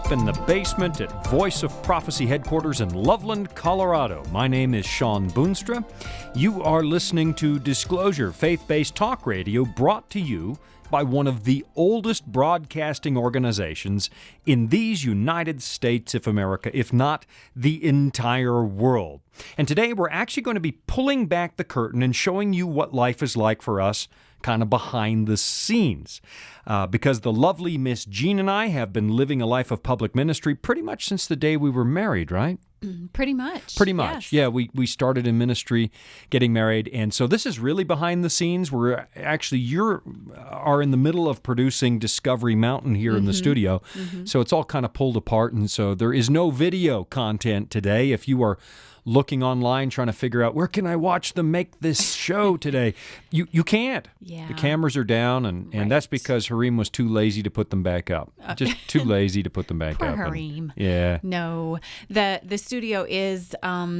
deep in the basement at Voice of Prophecy headquarters in Loveland, Colorado. My name is Shawn Boonstra. You are listening to Disclosure, faith-based talk radio brought to you by one of the oldest broadcasting organizations in these United States of America, if not the entire world. And today we're actually going to be pulling back the curtain and showing you what life is like for us kind of behind the scenes. Because the lovely Miss Jean and I have been living a life of public ministry pretty much since the day we were married, right? Pretty much. Pretty much. Yes. Yeah, we started in ministry, getting married, and so this is really behind the scenes. We're actually, you are in the middle of producing Discovery Mountain here in the studio, so it's all kind of pulled apart, and so there is no video content today. If you are looking online trying to figure out where can I watch them make this show today, you can't. Yeah. The cameras are down, and that's because Harim was too lazy to put them back up. Just too lazy to put them back Poor up. Harim. Yeah. No, the studio is a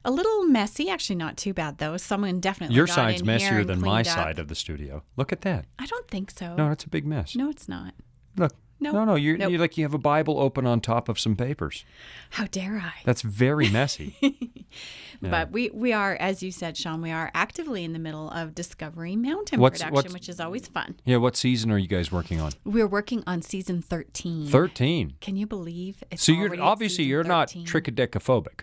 little messy. Actually, not too bad though. Someone definitely Your got side's in here messier and than my cleaned up. side of the studio. Look at that. I don't think so. No, it's a big mess. No, it's not. Look. Nope. No, you're Nope. like you have a Bible open on top of some papers. How dare I? That's very messy. But we are, as you said, Shawn, we are actively in the middle of Discovery Mountain What's- production, which is always fun. Yeah, what season are you guys working on? We're working on season 13. 13. Can you believe it's So already you're at obviously season you're not 13? trichodecaphobic.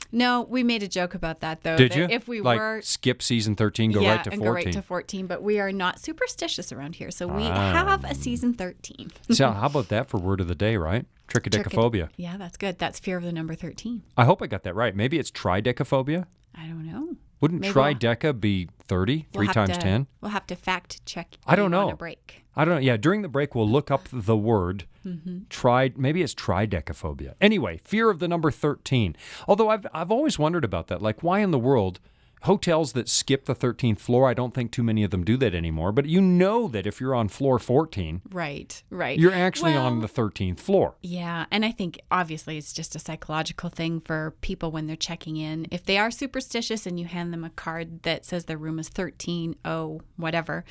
No, we made a joke about that though. Did that you? If we like were skip season 13, go right to 14. go right to 14, but we are not superstitious around here, so we have a season 13. So how about that for word of the day, right? Trichodecaphobia. Yeah, that's good. That's fear of the number 13. I hope I got that right. Maybe it's tridecaphobia. I don't know. Wouldn't Maybe trideca be 30? We'll 3 have times to- 10? We'll have to fact check. I don't you on know. a break. I don't know. Yeah, during the break, we'll look up the word. Maybe it's tridecaphobia. Anyway, fear of the number 13. Although I've always wondered about that. Like, why in the world hotels that skip the 13th floor, I don't think too many of them do that anymore. But you know that if you're on floor 14, Right. you're actually on Well, the 13th floor. Yeah, and I think obviously it's just a psychological thing for people when they're checking in. If they are superstitious and you hand them a card that says their room is 13, whatever,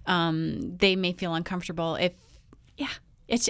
they may feel uncomfortable. It's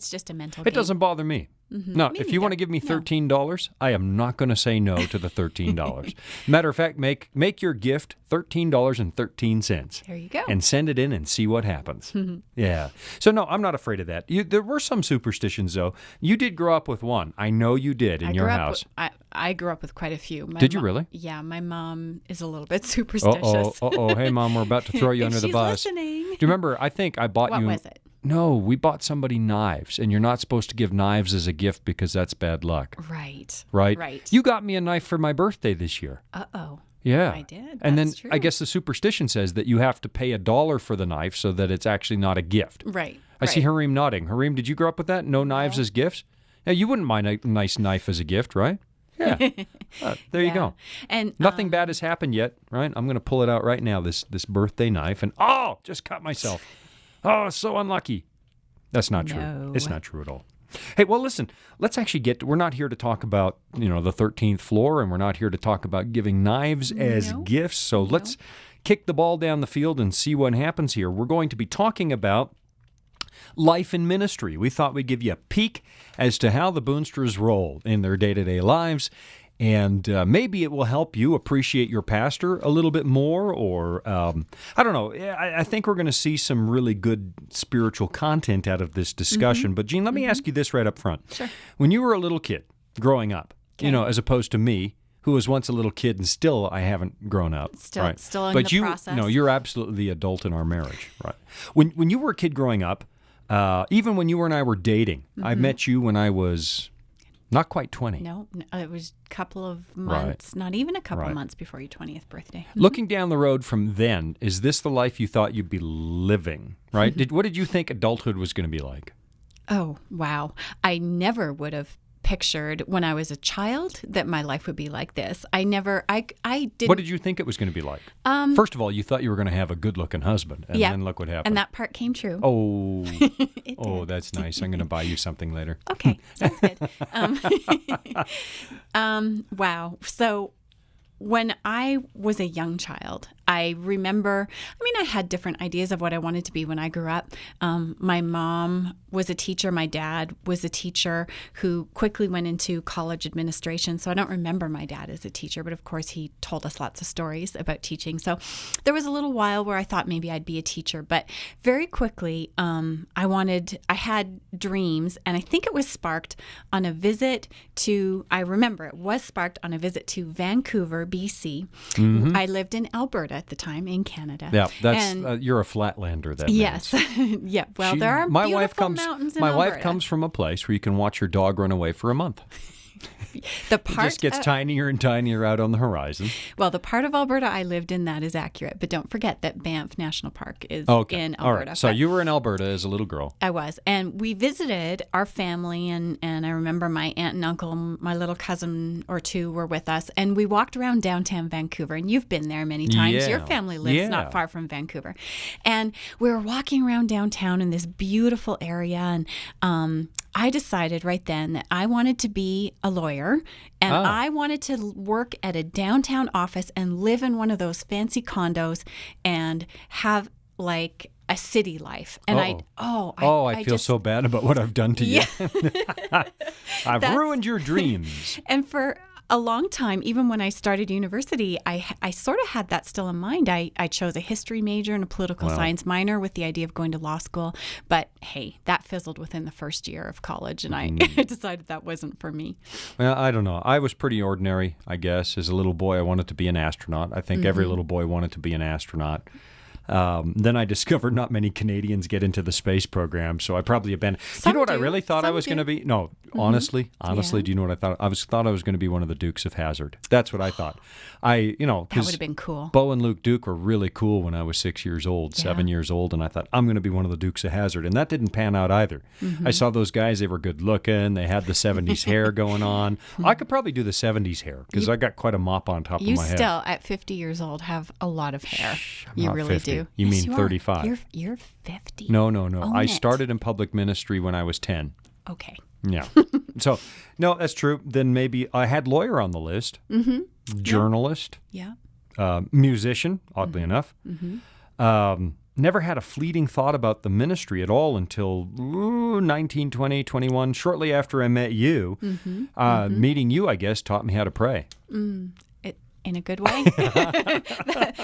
just a mental game. It doesn't bother me. No, Me if you want to neither. give me $13, I am not going to say no to the $13. Matter of fact, make your gift $13.13. There you go. And send it in and see what happens. Yeah. So no, I'm not afraid of that. There were some superstitions though. You did grow up with one. I know you did in your house. I grew up with quite a few. Did you really? Yeah, my mom is a little bit superstitious. Hey Mom, we're about to throw you If under the she's bus. listening. Do you remember? I think I bought What you. was it? No, we bought somebody knives, and you're not supposed to give knives as a gift because that's bad luck. Right. Right? Right. You got me a knife for my birthday this year. Uh-oh. Yeah. I did. And then That's true. I guess the superstition says that you have to pay $1 for the knife so that it's actually not a gift. Right. I see Harim nodding. Harim, did you grow up with that? No knives as gifts? Yeah, you wouldn't mind a nice knife as a gift, right? Yeah. There you go. And Nothing bad has happened yet, right? I'm going to pull it out right now, this birthday knife, and just cut myself. Oh, so unlucky. That's not true. No. It's not true at all. Hey, well, listen, let's actually we're not here to talk about, the 13th floor, and we're not here to talk about giving knives as gifts. So let's kick the ball down the field and see what happens here. We're going to be talking about life in ministry. We thought we'd give you a peek as to how the Boonstras roll in their day-to-day lives. And maybe it will help you appreciate your pastor a little bit more, or I don't know. I think we're going to see some really good spiritual content out of this discussion. But, Jean, let me ask you this right up front. Sure. When you were a little kid growing up, as opposed to me, who was once a little kid and still I haven't grown up. Still right? in but the process. you're absolutely the adult in our marriage. Right. When you were a kid growing up, even when you and I were dating, I met you when I was not quite 20. No, it was a couple of months, not even a couple of months before your 20th birthday. Looking down the road from then, is this the life you thought you'd be living, right? What did you think adulthood was going to be like? Oh, wow. I never would have pictured when I was a child that my life would be like this. I didn't. What did you think it was going to be like? First of all, you thought you were going to have a good-looking husband, and then look what happened. And that part came true. Oh, that's nice. I'm going to buy you something later. Okay, sounds good. Wow. So when I was a young child, I remember, I had different ideas of what I wanted to be when I grew up. My mom was a teacher. My dad was a teacher who quickly went into college administration. So I don't remember my dad as a teacher, but of course he told us lots of stories about teaching. So there was a little while where I thought maybe I'd be a teacher, but very quickly I had dreams, and I think it was sparked on a visit to, I remember it was sparked on a visit to Vancouver, BC. Mm-hmm. I lived in Alberta at the time in Canada. Yeah, that's you're a flatlander then. Yes. Yeah. Well, there are beautiful mountains in my Alberta. wife comes from a place where you can watch your dog run away for a month. It just gets tinier and tinier out on the horizon. Well, the part of Alberta I lived in, that is accurate. But don't forget that Banff National Park is in Alberta. All right. So you were in Alberta as a little girl. I was. And we visited our family, and I remember my aunt and uncle, my little cousin or two were with us. And we walked around downtown Vancouver. And you've been there many times. Yeah. Your family lives not far from Vancouver. And we were walking around downtown in this beautiful area. And I decided right then that I wanted to be a lawyer, and I wanted to work at a downtown office and live in one of those fancy condos and have like a city life. And I feel so bad about what I've done to you. I've ruined your dreams. And for a long time, even when I started university, I sort of had that still in mind. I chose a history major and a political science minor with the idea of going to law school. But hey, that fizzled within the first year of college, and I decided that wasn't for me. Well, I don't know. I was pretty ordinary, I guess. As a little boy, I wanted to be an astronaut. I think every little boy wanted to be an astronaut. Then I discovered not many Canadians get into the space program, so I probably abandoned. Do you know what I really thought I was going to be? No, honestly, do you know what I thought? I thought I was going to be one of the Dukes of Hazzard. That's what I thought. That would have been cool. Bo and Luke Duke were really cool when I was 7 years old, and I thought, I'm going to be one of the Dukes of Hazzard. And that didn't pan out either. I saw those guys, they were good looking, they had the 70s hair going on. I could probably do the 70s hair, because I got quite a mop on top of my head. You still, at 50 years old, have a lot of hair. You really 50. do. You mean 35? You're 50. No. I started in public ministry when I was 10. Okay. Yeah. So, no, that's true. Then maybe I had lawyer on the list. Journalist. Yeah. Musician, oddly enough. Never had a fleeting thought about the ministry at all until 19, 20, 21. Shortly after I met you, meeting you, I guess, taught me how to pray. In a good way.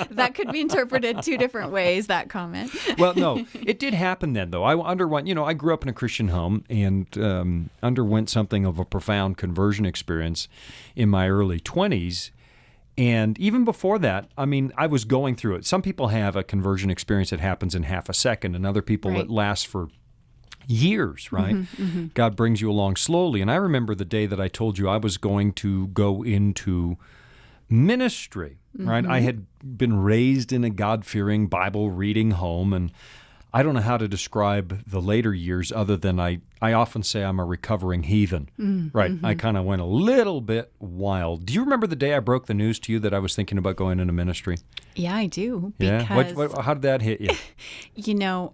That could be interpreted two different ways, that comment. Well, no, it did happen then, though. I underwent, I grew up in a Christian home and underwent something of a profound conversion experience in my early 20s. And even before that, I was going through it. Some people have a conversion experience that happens in half a second, and other people it lasts for years, right? God brings you along slowly. And I remember the day that I told you I was going to go into ministry, right? I had been raised in a God-fearing, Bible-reading home, and I don't know how to describe the later years other than I often say I'm a recovering heathen, right? I kind of went a little bit wild. Do you remember the day I broke the news to you that I was thinking about going into ministry? Yeah, I do. Yeah? Because, how did that hit you?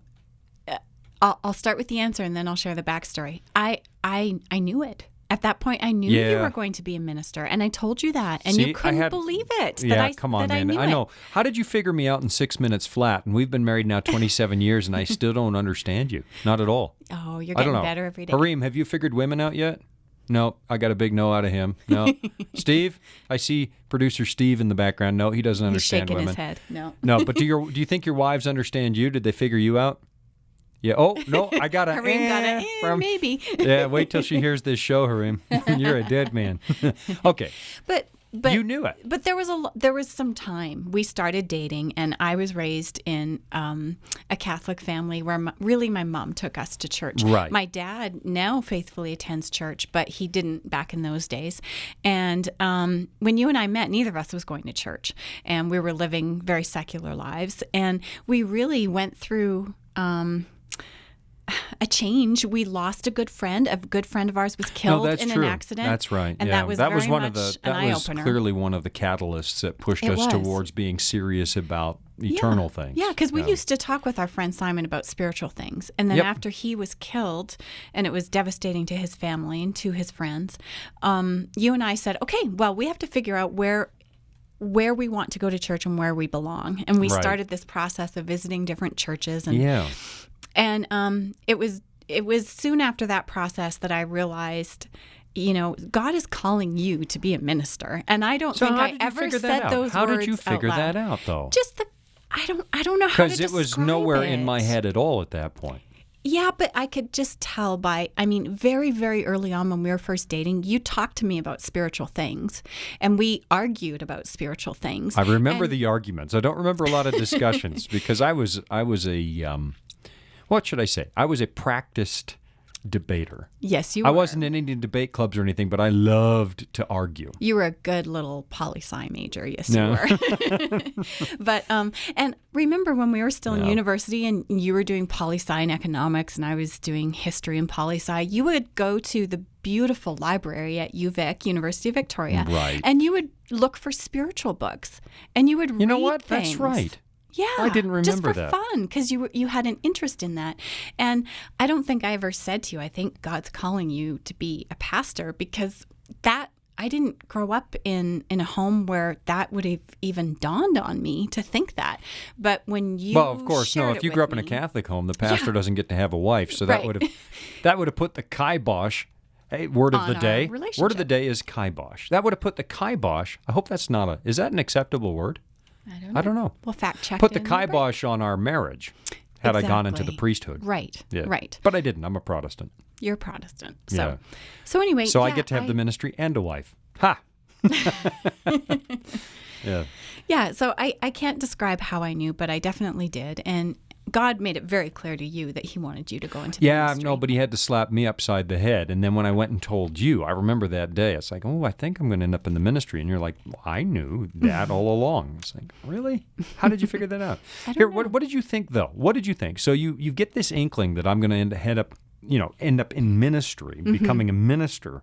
I'll start with the answer and then I'll share the backstory. I knew it. At that point, I knew you were going to be a minister, and I told you that, and you couldn't believe it. Come on, man. I know. How did you figure me out in 6 minutes flat? And we've been married now 27 years, and I still don't understand you. Not at all. Oh, you're getting better every day. Hareem, have you figured women out yet? No, I got a big no out of him. No. Steve, I see producer Steve in the background. No, he doesn't understand women. He's shaking his head. No, but do you think your wives understand you? Did they figure you out? Yeah. Oh, no, I got a maybe. Yeah, wait till she hears this show, Hareem. You're a dead man. Okay. But you knew it. But there was some time. We started dating, and I was raised in a Catholic family where my mom took us to church. Right. My dad now faithfully attends church, but he didn't back in those days. And when you and I met, neither of us was going to church, and we were living very secular lives. And we really went through a change. We lost a good friend. A good friend of ours was killed in an accident. That's right. And that was very much an eye-opener. That was clearly one of the catalysts that pushed us towards being serious about eternal things. Yeah, because we used to talk with our friend Simon about spiritual things. And then after he was killed, and it was devastating to his family and to his friends, you and I said, okay, well, we have to figure out where where we want to go to church and where we belong. And we Right. started this process of visiting different churches. And Yeah. it was soon after that process that I realized, God is calling you to be a minister. And I don't think I ever said those How words did you figure out loud. that out, though? Just I don't know how to Because describe it was nowhere in my it. head at all at that point. Yeah, but I could just tell very, very early on when we were first dating, you talked to me about spiritual things and we argued about spiritual things. I remember the arguments. I don't remember a lot of discussions because I was a, what should I say? I was a practiced debater. Yes, you were. I wasn't in any debate clubs or anything, but I loved to argue. You were a good little poli-sci major. Yes, No. you were. But, and remember when we were still in university and you were doing poli-sci and economics and I was doing history and poli-sci, you would go to the beautiful library at UVic, University of Victoria, Right. and you would look for spiritual books and you would read You know what? things. That's right. Yeah, I didn't remember just for that. fun because you had an interest in that, and I don't think I ever said to you, I think God's calling you to be a pastor because that I didn't grow up in a home where that would have even dawned on me to think that. But when you Well, of course, no. shared If it you grew with up in a me- Catholic home, the pastor doesn't get to have a wife, so that Right. would have put the kibosh. Hey, word of On the our day. Word of the relationship. day is kibosh. That would have put the kibosh. I hope that's not is that an acceptable word? I don't know. We'll fact check. Put the in break. kibosh on our marriage. Had I gone into the Exactly. priesthood. Right. Yeah. Right. But I didn't. I'm a Protestant. You're Protestant. Yeah. So anyway. So I yeah, get to have the ministry and a wife. Ha! Yeah. Yeah, so I can't describe how I knew, but I definitely did. And God made it very clear to you that he wanted you to go into the Yeah, ministry. no, but he had to slap me upside the head. And then when I went and told you, I remember that day, it's like, oh, I think I'm going to end up in the ministry. And you're like, well, I knew that all along. It's like, really? How did you figure that out? Here, what did you think, though? What did you think? So you get this inkling that I'm going to end up in ministry, becoming a minister.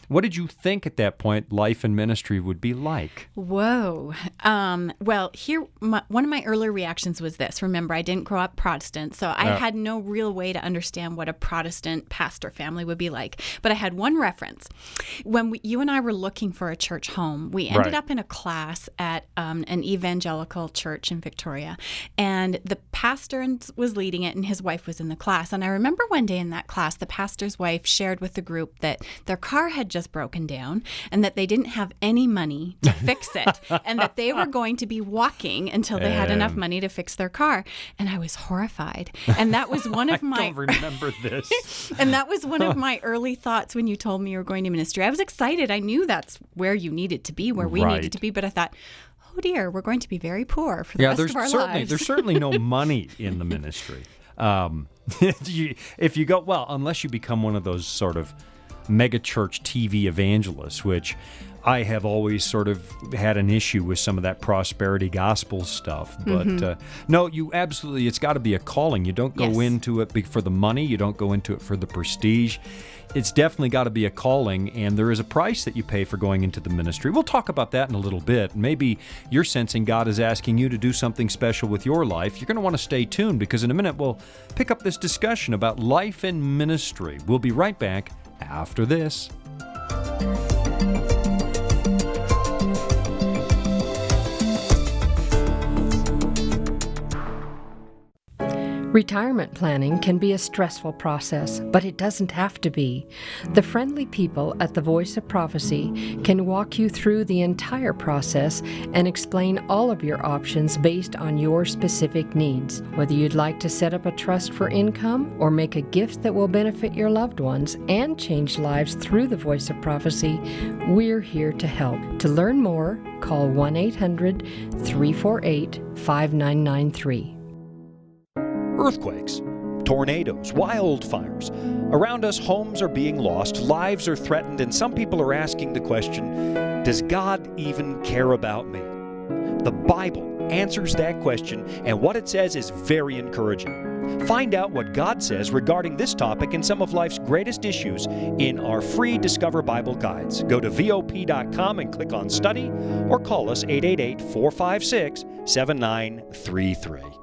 What did you think at that point life and ministry would be like? Whoa. Well, here, one of my earlier reactions was this. Remember, I didn't grow up Protestant, so I had no real way to understand what a Protestant pastor family would be like. But I had one reference. When you and I were looking for a church home, we ended up in a class at an evangelical church in Victoria, and the pastor was leading it, and his wife was in the class. And I remember one day in that class, the pastor's wife shared with the group that their car had just broken down and that they didn't have any money to fix it and that they were going to be walking until they had enough money to fix their car. And I was horrified. And that was one of I don't remember this. and that was one of my early thoughts when you told me you were going to ministry. I was excited. I knew that's where you needed to be, where we needed to be, but I thought, oh dear, we're going to be very poor for the rest of our lives. There's certainly no money in the ministry. If you go, well, unless you become one of those sort of mega church TV evangelists, which I have always sort of had an issue with some of that prosperity gospel stuff. But no, you absolutely, it's got to be a calling. You don't go into it for the money. You don't go into it for the prestige. It's definitely got to be a calling, and there is a price that you pay for going into the ministry. We'll talk about that in a little bit. Maybe you're sensing God is asking you to do something special with your life. You're going to want to stay tuned because in a minute we'll pick up this discussion about life and ministry. We'll be right back after this. Retirement planning can be a stressful process, but it doesn't have to be. The friendly people at the Voice of Prophecy can walk you through the entire process and explain all of your options based on your specific needs. Whether you'd like to set up a trust for income or make a gift that will benefit your loved ones and change lives through the Voice of Prophecy, we're here to help. To learn more, call 1-800-348-5993. Earthquakes, tornadoes, wildfires. Around us, homes are being lost, lives are threatened, and some people are asking the question, does God even care about me? The Bible answers that question, and what it says is very encouraging. Find out what God says regarding this topic and some of life's greatest issues in our free Discover Bible Guides. Go to VOP.com and click on Study, or call us 888-456-7933.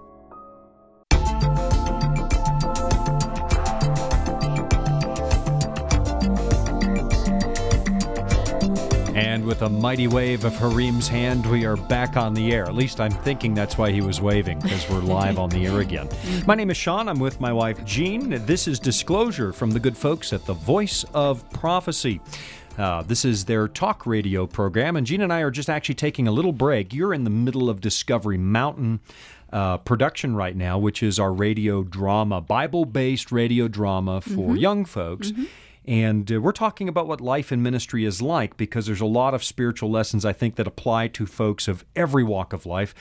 And with a mighty wave of Harim's hand, we are back on the air. At least I'm thinking that's why he was waving, because we're live on the air again. My name is Shawn. I'm with my wife, Jean. This is Disclosure from the good folks at the Voice of Prophecy. This is their talk radio program, and Jean and I are just actually taking a little break. You're in the middle of Discovery Mountain production right now, which is our radio drama, Bible-based radio drama for young folks. And we're talking about what life in ministry is like, because there's a lot of spiritual lessons, I think, that apply to folks of every walk of life.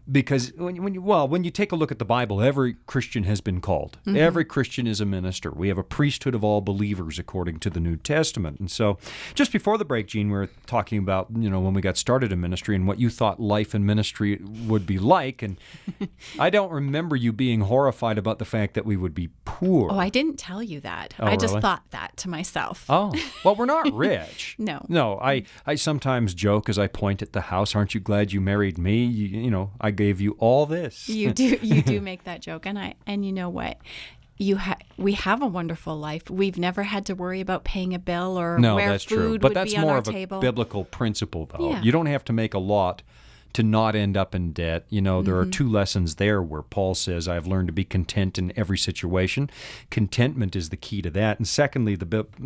Because when you take a look at the Bible, every Christian has been called. Every Christian is a minister. We have a priesthood of all believers according to the New Testament. And so just before the break, Jean, we were talking about, when we got started in ministry and what you thought life in ministry would be like. And I don't remember you being horrified about the fact that we would be poor. Oh, I didn't tell you that. Oh, I just really? thought that to myself. Oh, well, we're not rich. No, I sometimes joke as I point at the house, aren't you glad you married me? I gave you all this. You do make that joke, and you know what? We have a wonderful life. We've never had to worry about paying a bill or where that's food true. But would that's be on more our of a table. biblical principle, though. Yeah. You don't have to make a lot to not end up in debt. There are two lessons there where Paul says, I've learned to be content in every situation. Contentment is the key to that. And secondly,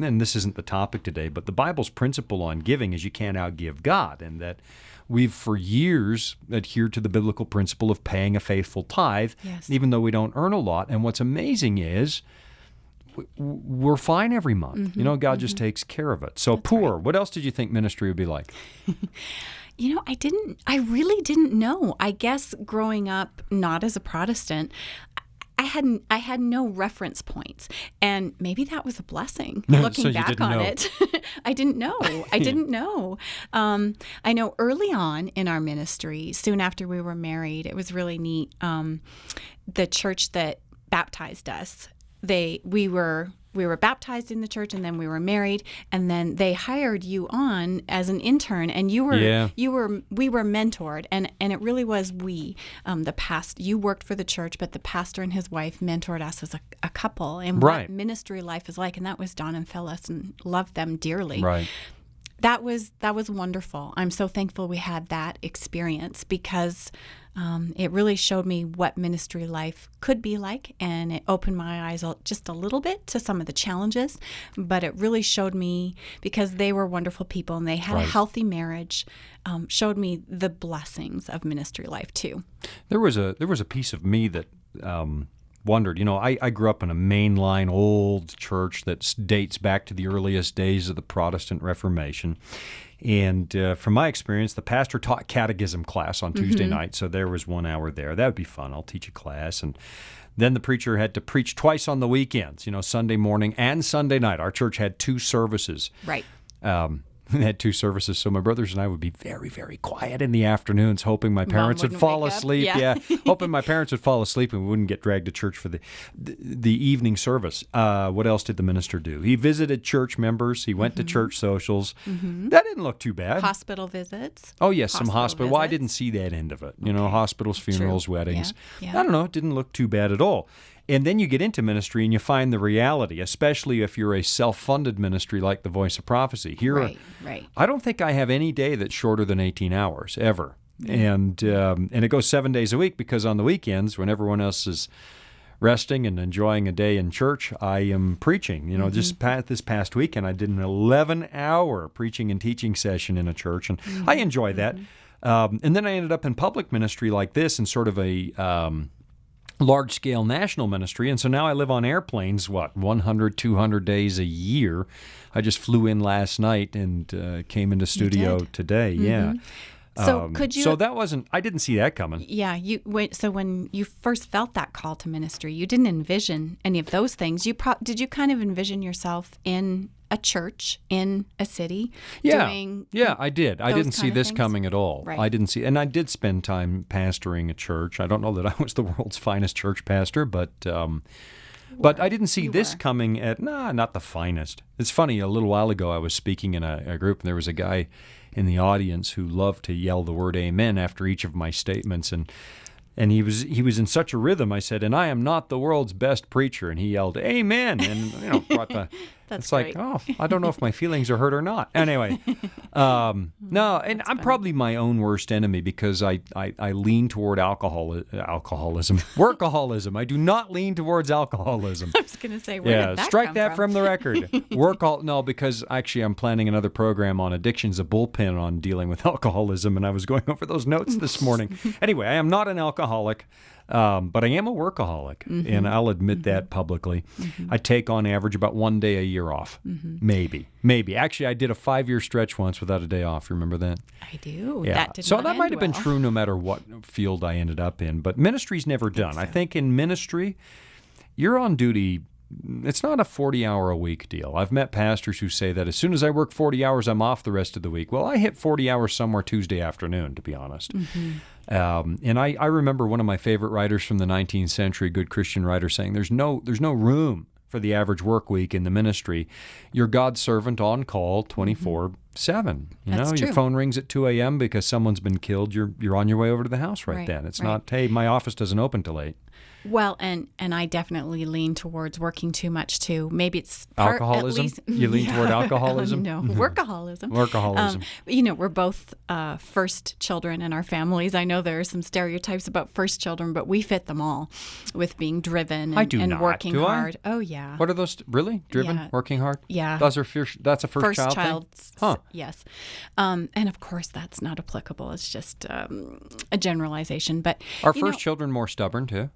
and this isn't the topic today, but the Bible's principle on giving is you can't outgive God, and that we've for years adhered to the biblical principle of paying a faithful tithe, even though we don't earn a lot. And what's amazing is we're fine every month. God just takes care of it. So That's poor. right. What else did you think ministry would be like? I really didn't know. I guess growing up, not as a Protestant, I had no reference points, and maybe that was a blessing. Looking So you back didn't on know. it, I didn't know. I didn't know. I know early on in our ministry, soon after we were married, it was really neat. The church that baptized us, we were baptized in the church, and then we were married, and then they hired you on as an intern, and we were mentored, and it really was you worked for the church, but the pastor and his wife mentored us as a couple, and what ministry life is like, and that was Don and Phyllis, and loved them dearly. Right. That was wonderful. I'm so thankful we had that experience, because it really showed me what ministry life could be like, and it opened my eyes just a little bit to some of the challenges, but it really showed me, because they were wonderful people and they had a healthy marriage, showed me the blessings of ministry life too. There was a piece of me that wondered, I grew up in a mainline old church that dates back to the earliest days of the Protestant Reformation. And from my experience, the pastor taught catechism class on Tuesday night, so there was 1 hour there. That would be fun. I'll teach a class. And then the preacher had to preach twice on the weekends, Sunday morning and Sunday night. Our church had 2 services. Right. We had 2 services, so my brothers and I would be very, very quiet in the afternoons, hoping my parents would fall asleep. Hoping my parents would fall asleep and we wouldn't get dragged to church for the evening service. What else did the minister do? He visited church members. He went to church socials. That didn't look too bad. Hospital visits. Oh, yes, some hospital. Well, I visits. didn't see that end of it. Hospitals, funerals, weddings. Yeah. I don't know. It didn't look too bad at all. And then you get into ministry and you find the reality, especially if you're a self-funded ministry like the Voice of Prophecy. Here, Right. I don't think I have any day that's shorter than 18 hours, ever. And it goes 7 days a week, because on the weekends, when everyone else is resting and enjoying a day in church, I am preaching. Just this past weekend, I did an 11-hour preaching and teaching session in a church, and I enjoy that. And then I ended up in public ministry like this, in sort of a large-scale national ministry, and so now I live on airplanes, 100, 200 days a year. I just flew in last night and came into studio today. Yeah. So could you? So that wasn't. I didn't see that coming. Yeah. So when you first felt that call to ministry, you didn't envision any of those things. Did you kind of envision yourself in a church in a city? Doing I did. I didn't see this coming at all. Right. I didn't see, and I did spend time pastoring a church. I don't know that I was the world's finest church pastor, but I didn't see this coming not the finest. It's funny. A little while ago, I was speaking in a group, and there was a guy in the audience who loved to yell the word "Amen" after each of my statements, and he was in such a rhythm. I said, "And I am not the world's best preacher," and he yelled "Amen," and brought the That's it's great. like, oh, I don't know if my feelings are hurt or not. Anyway, no, and I'm probably my own worst enemy because I lean toward alcoholism, workaholism. I do not lean towards alcoholism. I was going to say, where did that strike come that from the record. No, because actually I'm planning another program on addictions, a bullpen on dealing with alcoholism, and I was going over those notes this morning. Anyway, I am not an alcoholic. But I am a workaholic, and I'll admit that publicly. I take on average about 1 day a year off, maybe. Actually, I did a 5-year stretch once without a day off. Remember that? I do. Yeah. That did So not that end might have been well. true no matter what field I ended up in. But ministry's never done. I think in ministry, you're on duty. It's not a 40-hour-a-week deal. I've met pastors who say that as soon as I work 40 hours, I'm off the rest of the week. Well, I hit 40 hours somewhere Tuesday afternoon, to be honest. And I remember one of my favorite writers from the 19th century, good Christian writer, saying there's no room for the average work week in the ministry. You're God's servant on call 24/7. That's Your true. phone rings at 2 a.m. because someone's been killed. You're on your way over to the house right then. It's not, hey, my office doesn't open till 8. Well, and I definitely lean towards working too much too. Maybe it's at Alcoholism? least- You lean toward alcoholism? No, workaholism. Workaholism. We're both first children in our families. I know there are some stereotypes about first children, but we fit them all with being driven and, I do and not, working do I? hard. Oh yeah. What are those? Really? Driven? Yeah. Working hard? Yeah. That's a first child thing? Huh. Yes. And of course, that's not applicable. It's just a generalization. But Are first children more stubborn too?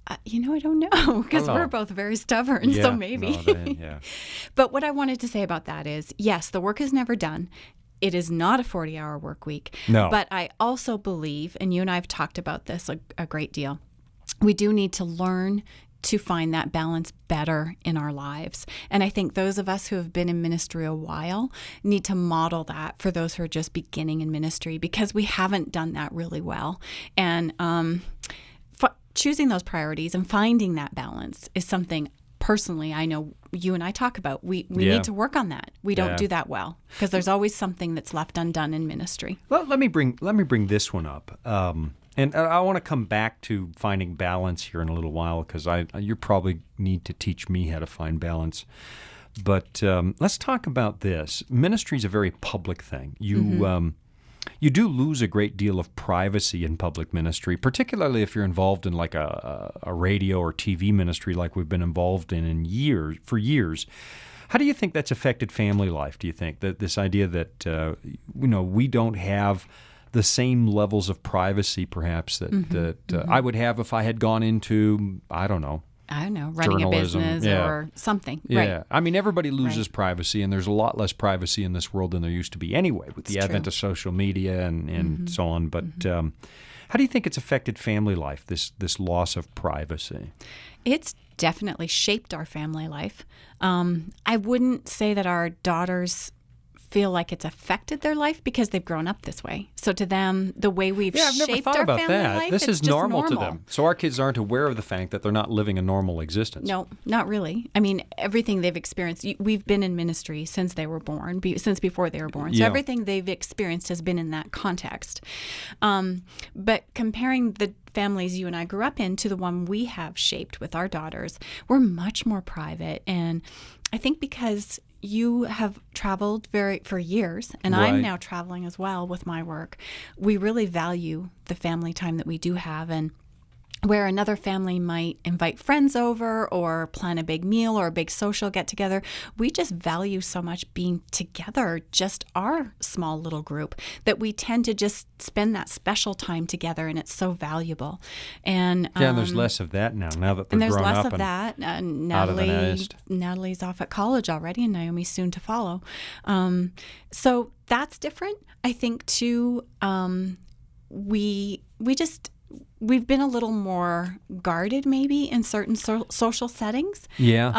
I don't know because Oh. we're both very stubborn. So maybe. Yeah. But what I wanted to say about that is, yes, the work is never done. It is not a 40-hour work week. No. But I also believe, and you and I have talked about this a great deal, we do need to learn to find that balance better in our lives. And I think those of us who have been in ministry a while need to model that for those who are just beginning in ministry, because we haven't done that really well. And choosing those priorities and finding that balance is something personally I know you and I talk about. We need to work on that. We don't do that well because there's always something that's left undone in ministry. Well, let me bring this one up. And I want to come back to finding balance here in a little while because you probably need to teach me how to find balance. But let's talk about this. Ministry is a very public thing. You do lose a great deal of privacy in public ministry, particularly if you're involved in like a radio or TV ministry like we've been involved for years. How do you think that's affected family life? Do you think that this idea that we don't have the same levels of privacy perhaps that I would have if I had gone into, I don't know, running journalism, a business or something. Yeah. Right. I mean, everybody loses privacy, and there's a lot less privacy in this world than there used to be anyway with the advent of social media and so on. But how do you think it's affected family life, this loss of privacy? It's definitely shaped our family life. I wouldn't say that our daughters feel like it's affected their life because they've grown up this way. So to them, the way we've I've never shaped thought our about family that. life, This it's is just normal to them. So our kids aren't aware of the fact that they're not living a normal existence. No, not really. I mean, everything they've experienced, we've been in ministry since they were born, since before they were born. So everything they've experienced has been in that context. But comparing the families you and I grew up in to the one we have shaped with our daughters, we're much more private. And I think because you have traveled for years, and I'm now traveling as well with my work, we really value the family time that we do have. And where another family might invite friends over or plan a big meal or a big social get-together, we just value so much being together, just our small little group, that we tend to just spend that special time together, and it's so valuable. And and there's less of that now that they're and there's grown less up of and that. out of the nest. Natalie's off at college already, and Naomi's soon to follow. So that's different. I think too. We've been a little more guarded maybe in certain social settings. Yeah.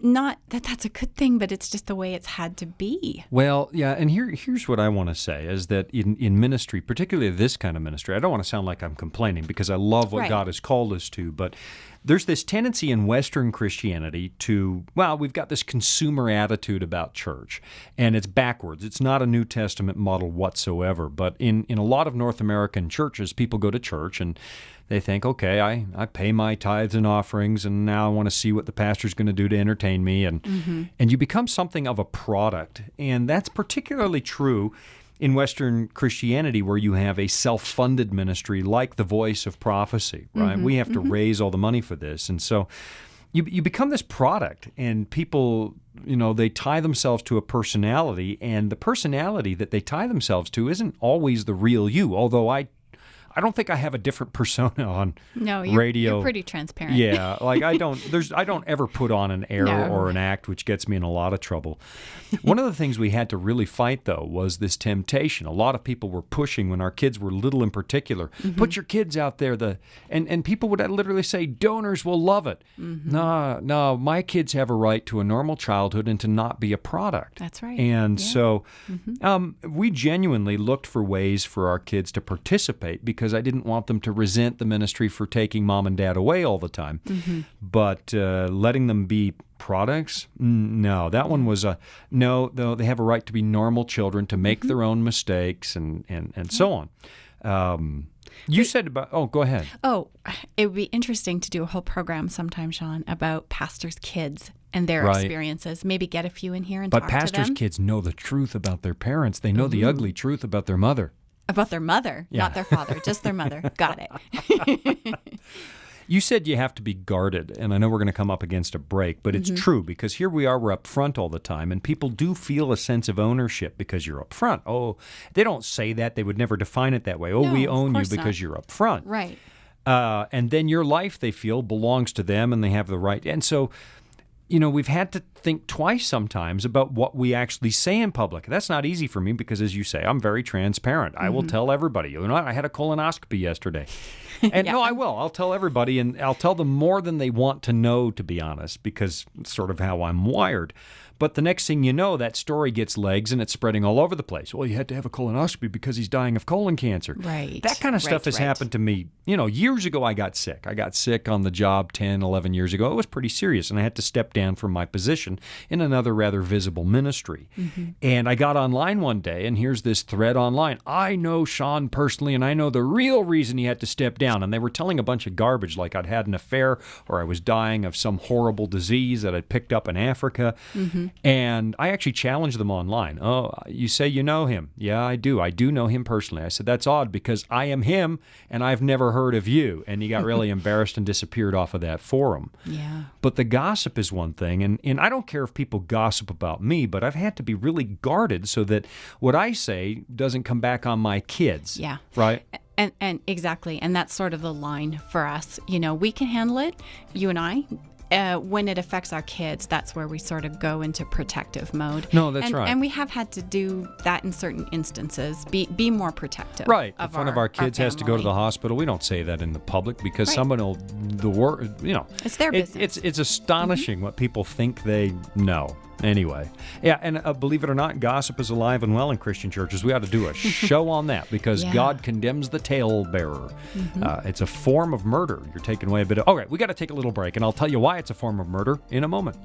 Not that that's a good thing, but it's just the way it's had to be. Well, yeah, and here's what I want to say is that in ministry, particularly this kind of ministry, I don't want to sound like I'm complaining because I love what God has called us to, but there's this tendency in Western Christianity we've got this consumer attitude about church, and it's backwards. It's not a New Testament model whatsoever, but in a lot of North American churches, people go to church, and they think, okay, I pay my tithes and offerings, and now I want to see what the pastor's going to do to entertain me. And you become something of a product. And that's particularly true in Western Christianity, where you have a self-funded ministry like the Voice of Prophecy, right? We have to raise all the money for this. And so you become this product, and people, they tie themselves to a personality, and the personality that they tie themselves to isn't always the real you, although I don't think I have a different persona on radio. You're pretty transparent. Yeah, like I don't ever put on an air or an act, which gets me in a lot of trouble. One of the things we had to really fight, though, was this temptation. A lot of people were pushing, when our kids were little in particular, put your kids out there. And people would literally say, donors will love it. No, my kids have a right to a normal childhood and to not be a product. That's right. And so we genuinely looked for ways for our kids to participate, because I didn't want them to resent the ministry for taking mom and dad away all the time. But letting them be products, no, that one was no, though they have a right to be normal children, to make their own mistakes and so on. You said about, go ahead. Oh, it would be interesting to do a whole program sometime, Shawn, about pastors' kids and their experiences. Maybe get a few in here and talk to them. But pastors' kids know the truth about their parents. They know the ugly truth about their mother. About their mother, not their father, just their mother. Got it. You said you have to be guarded, and I know we're going to come up against a break, but it's true, because here we are, we're up front all the time, and people do feel a sense of ownership because you're up front. Oh, they don't say that. They would never define it that way. Oh, No, we of own you course because not. you're up front. Right. And then your life, they feel, belongs to them, and they have the right. And so, we've had to think twice sometimes about what we actually say in public. That's not easy for me because, as you say, I'm very transparent. I will tell everybody, I had a colonoscopy yesterday. And no, I will. I'll tell everybody, and I'll tell them more than they want to know, to be honest, because it's sort of how I'm wired. But the next thing you know, that story gets legs and it's spreading all over the place. Well, you had to have a colonoscopy because he's dying of colon cancer. Right. That kind of stuff has happened to me. Years ago I got sick. I got sick on the job 10, 11 years ago. It was pretty serious, and I had to step down from my position in another rather visible ministry. And I got online one day, and here's this thread online. I know Shawn personally, and I know the real reason he had to step down. And they were telling a bunch of garbage, like I'd had an affair or I was dying of some horrible disease that I'd picked up in Africa. And I actually challenged them online. Oh, you say you know him. Yeah, I do. I do know him personally. I said, that's odd because I am him and I've never heard of you. And he got really embarrassed and disappeared off of that forum. Yeah. But the gossip is one thing. And I don't care if people gossip about me, but I've had to be really guarded so that what I say doesn't come back on my kids. Yeah. Right? And exactly. And that's sort of the line for us. We can handle it, you and I. When it affects our kids, that's where we sort of go into protective mode. No, that's right. And we have had to do that in certain instances, be more protective. Right. If one of our kids has to go to the hospital, we don't say that in the public because someone will, it's their business. It's astonishing what people think they know. Anyway, yeah, and believe it or not, gossip is alive and well in Christian churches. We ought to do a show on that because God condemns the talebearer. It's a form of murder. You're taking away a bit of... All right, we got to take a little break, and I'll tell you why it's a form of murder in a moment.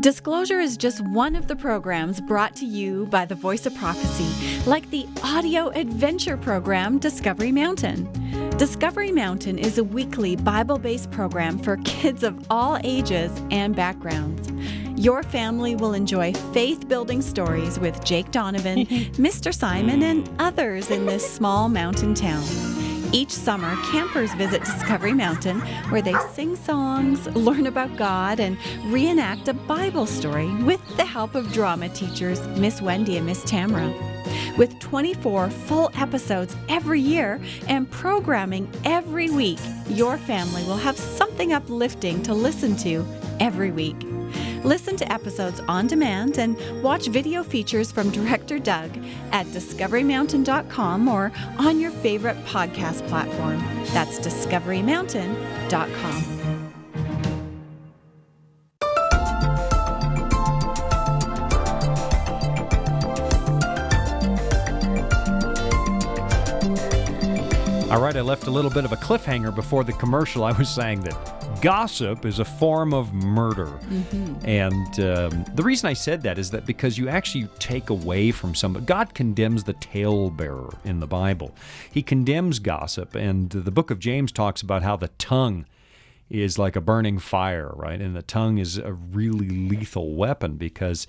Disclosure is just one of the programs brought to you by the Voice of Prophecy, like the audio adventure program Discovery Mountain. Discovery Mountain is a weekly Bible-based program for kids of all ages and backgrounds. Your family will enjoy faith-building stories with Jake Donovan, Mr. Simon, and others in this small mountain town. Each summer, campers visit Discovery Mountain, where they sing songs, learn about God, and reenact a Bible story with the help of drama teachers Miss Wendy and Miss Tamra. With 24 full episodes every year and programming every week, your family will have something uplifting to listen to every week. Listen to episodes on demand and watch video features from Director Doug at discoverymountain.com or on your favorite podcast platform. That's discoverymountain.com. All right, I left a little bit of a cliffhanger before the commercial. I was saying that gossip is a form of murder. And the reason I said that is that because you actually take away from somebody. God condemns the talebearer in the Bible. He condemns gossip, and the book of James talks about how the tongue is like a burning fire, right? And the tongue is a really lethal weapon because,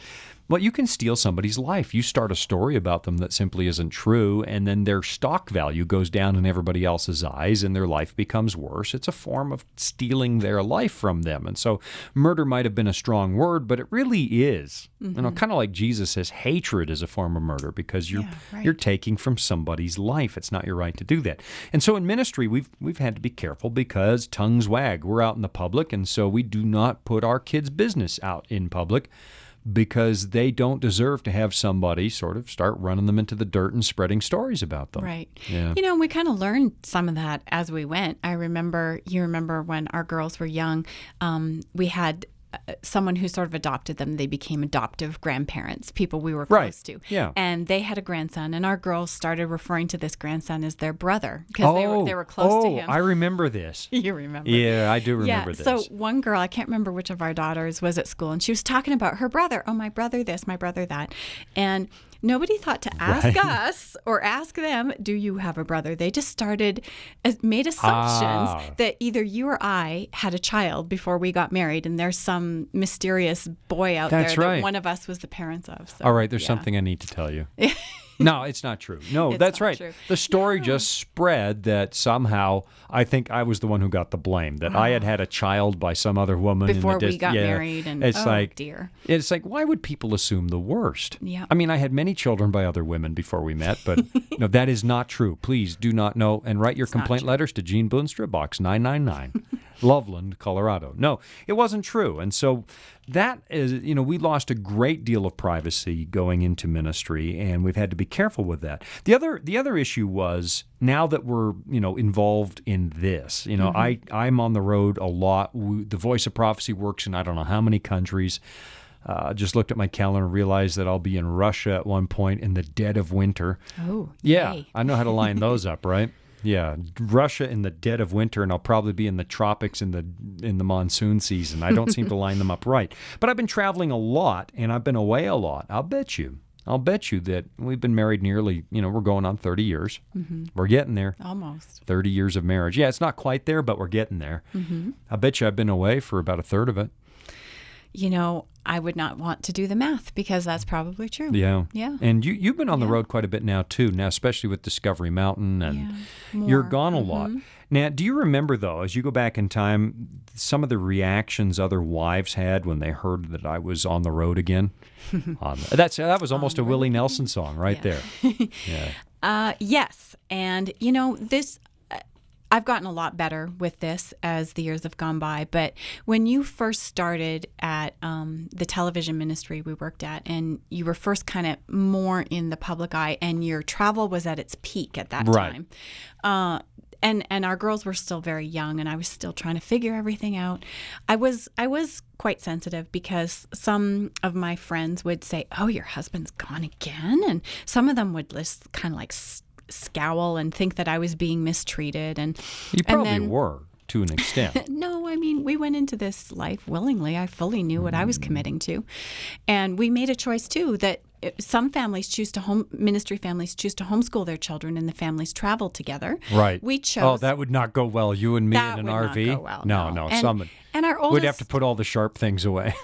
well, you can steal somebody's life. You start a story about them that simply isn't true, and then their stock value goes down in everybody else's eyes, and their life becomes worse. It's a form of stealing their life from them. And so murder might have been a strong word, but it really is. Kind of like Jesus says, hatred is a form of murder because you're taking from somebody's life. It's not your right to do that. And so in ministry, we've had to be careful because tongues wag. We're out in the public, and so we do not put our kids' business out in public, because they don't deserve to have somebody sort of start running them into the dirt and spreading stories about them. Right. Yeah. We kind of learned some of that as we went. You remember when our girls were young, we had someone who sort of adopted them. They became adoptive grandparents, people we were close to. Yeah. And they had a grandson, and our girls started referring to this grandson as their brother because they were close to him. I remember this. You remember? Yeah, I do remember this. So one girl, I can't remember which of our daughters, was at school, and she was talking about her brother. Oh, my brother this, my brother that. And nobody thought to ask us or ask them, do you have a brother? They just made assumptions that either you or I had a child before we got married, and there's some mysterious boy out there that one of us was the parents of. So, all right, there's something I need to tell you. No, it's not true. No, It's that's not right. true. The story just spread that somehow I think I was the one who got the blame, that I had a child by some other woman. Before we got married. And it's dear. It's like, why would people assume the worst? Yeah. I mean, I had many children by other women before we met, but that is not true. Please do not know. And write your complaint letters to Jean Boonstra, Box 999, Loveland, Colorado. No, it wasn't true. And so that is, we lost a great deal of privacy going into ministry, and we've had to be careful with that. The other issue was, now that we're, involved in this, I'm on the road a lot. The Voice of Prophecy works in I don't know how many countries. Just looked at my calendar and realized that I'll be in Russia at one point in the dead of winter. Oh, yeah. Yay. I know how to line those up, right? Yeah, Russia in the dead of winter, and I'll probably be in the tropics in the monsoon season. I don't seem to line them up right. But I've been traveling a lot, and I've been away a lot. I'll bet you that we've been married nearly, we're going on 30 years. We're getting there. Almost. 30 years of marriage. Yeah, it's not quite there, but we're getting there. I bet you I've been away for about a third of it. I would not want to do the math because that's probably true. Yeah. Yeah. And you've been on the road quite a bit now, too, especially with Discovery Mountain, and you're gone a lot. Now, do you remember, though, as you go back in time, some of the reactions other wives had when they heard that I was on the road again? That was almost a Willie Nelson song right there. Yeah. Yes. And, this... I've gotten a lot better with this as the years have gone by. But when you first started at the television ministry we worked at, and you were first kind of more in the public eye, and your travel was at its peak at that time, and our girls were still very young, and I was still trying to figure everything out. I was quite sensitive because some of my friends would say, "Oh, your husband's gone again," and some of them would just kind of like scowl and think that I was being mistreated. And you probably were, to an extent. No, I mean, we went into this life willingly. I fully knew what I was committing to. And we made a choice, too, that some families ministry families choose to homeschool their children, and the families travel together. Right. We chose. Oh, that would not go well. You and me in an RV? That would not go well. No. And our oldest, we'd have to put all the sharp things away.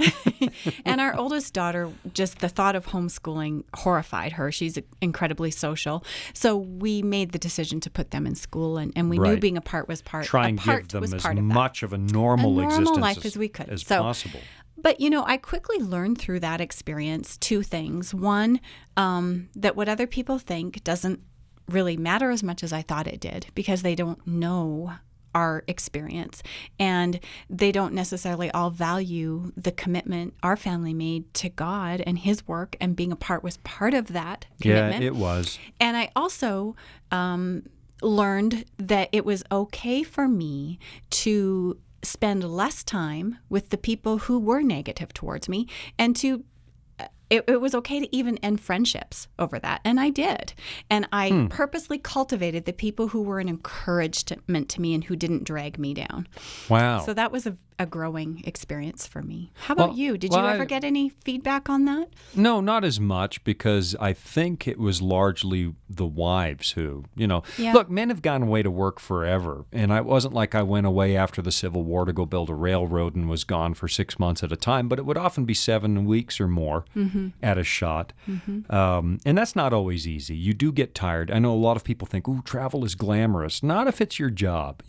And our oldest daughter, just the thought of homeschooling horrified her. She's incredibly social. So we made the decision to put them in school, and we knew being apart was part. Try and give them as much of a normal existence life as we could, as possible. But, I quickly learned through that experience two things. One, that what other people think doesn't really matter as much as I thought it did, because they don't know our experience, and they don't necessarily all value the commitment our family made to God and His work, and being apart was part of that commitment. Yeah, it was. And I also learned that it was okay for me to spend less time with the people who were negative towards me, and to it was okay to even end friendships over that. And I did. And I purposely cultivated the people who were an encouragement to me and who didn't drag me down. Wow. So that was a growing experience for me. How about you? Did you ever get any feedback on that? No, not as much, because I think it was largely the wives who, look, men have gone away to work forever. And it wasn't like I went away after the Civil War to go build a railroad and was gone for 6 months at a time, but it would often be 7 weeks or more at a shot. And that's not always easy. You do get tired. I know a lot of people think, ooh, travel is glamorous. Not if it's your job,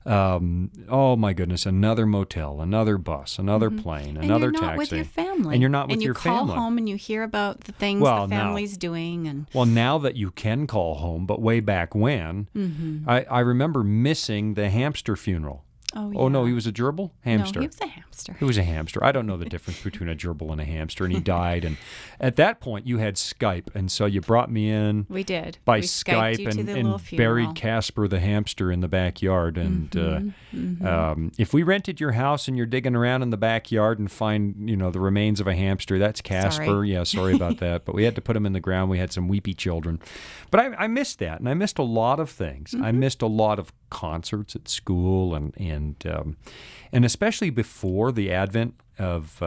oh my goodness, another motel, another bus, another plane, another taxi. And you're not with your family. And you're not with your family. And you call home and you hear about the things the family's doing. Well, now that you can call home, but way back when, I remember missing the hamster funeral. Oh, yeah. Oh, no, he was a gerbil? Hamster. No, he was a hamster. He was a hamster. I don't know the difference between a gerbil and a hamster, and he died. And at that point, you had Skype, and so you brought me in. We did. By we Skype and buried Casper the hamster in the backyard. And if we rented your house and you're digging around in the backyard and find, the remains of a hamster, that's Casper. Sorry. Yeah, sorry about that. But we had to put him in the ground. We had some weepy children. But I missed that, and I missed a lot of things. I missed a lot of concerts at school, and especially before the advent of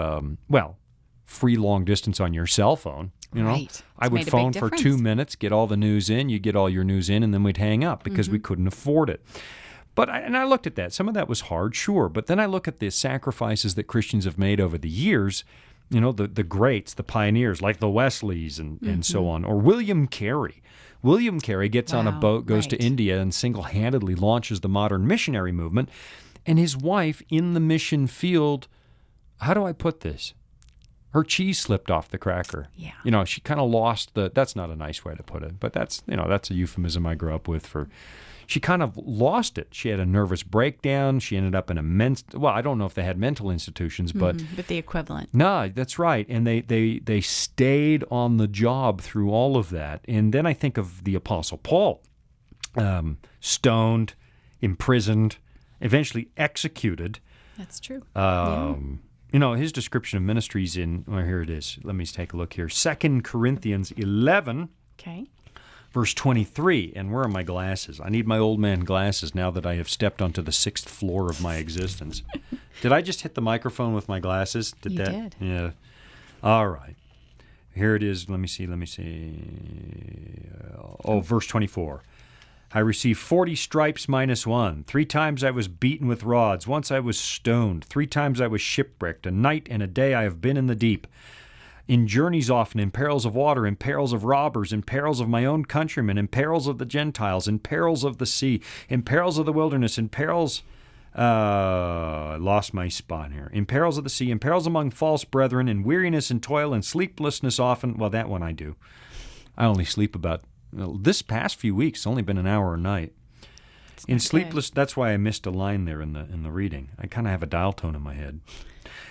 free long distance on your cell phone. Right. I would phone for 2 minutes, get all the news in. You get all your news in, and then we'd hang up because we couldn't afford it. But I looked at that. Some of that was hard, sure. But then I look at the sacrifices that Christians have made over the years. The greats, the pioneers, like the Wesleys and so on, or William Carey. William Carey gets on a boat, goes to India, and single-handedly launches the modern missionary movement. And his wife, in the mission field, how do I put this? Her cheese slipped off the cracker. Yeah. She kind of lost that's not a nice way to put it, but that's a euphemism I grew up with for. She kind of lost it. She had a nervous breakdown. She ended up in I don't know if they had mental institutions, but the equivalent. No, that's right. And they stayed on the job through all of that. And then I think of the Apostle Paul, stoned, imprisoned, eventually executed. That's true. His description of ministries here it is. Let me take a look here. 2 Corinthians 11. Okay. Verse 23, and where are my glasses? I need my old man glasses now that I have stepped onto the 6th floor of my existence. Did I just hit the microphone with my glasses? You did. Yeah. All right. Here it is. Let me see. Verse 24. I received 40 stripes minus 1. 3 times I was beaten with rods. Once I was stoned. 3 times I was shipwrecked. A night and a day I have been in the deep. In journeys often, in perils of water, in perils of robbers, in perils of my own countrymen, in perils of the Gentiles, in perils of the sea, in perils of the wilderness, in perils... I lost my spot here. In perils of the sea, in perils among false brethren, in weariness and toil, and sleeplessness often. Well, that one I do. I only sleep about... this past few weeks, it's only been an hour a night. In sleepless... Good. That's why I missed a line there in the reading. I kind of have a dial tone in my head.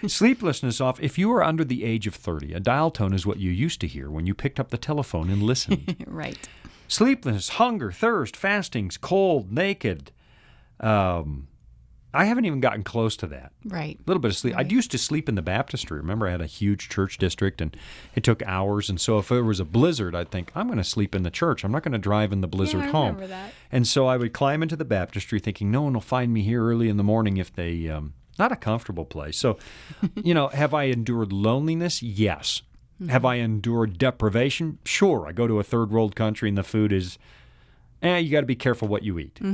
Sleeplessness off. If you are under the age of 30, a dial tone is what you used to hear when you picked up the telephone and listened. Right. Sleeplessness, hunger, thirst, fastings, cold, naked. I haven't even gotten close to that. Right. A little bit of sleep. Right. I used to sleep in the baptistry. Remember, I had a huge church district, and it took hours. And so if there was a blizzard, I'd think, I'm going to sleep in the church. I'm not going to drive in the blizzard home. I remember that. And so I would climb into the baptistry thinking, no one will find me here early in the morning if they... not a comfortable place. So, have I endured loneliness? Yes. Have I endured deprivation? Sure. I go to a third world country and the food is, you got to be careful what you eat, but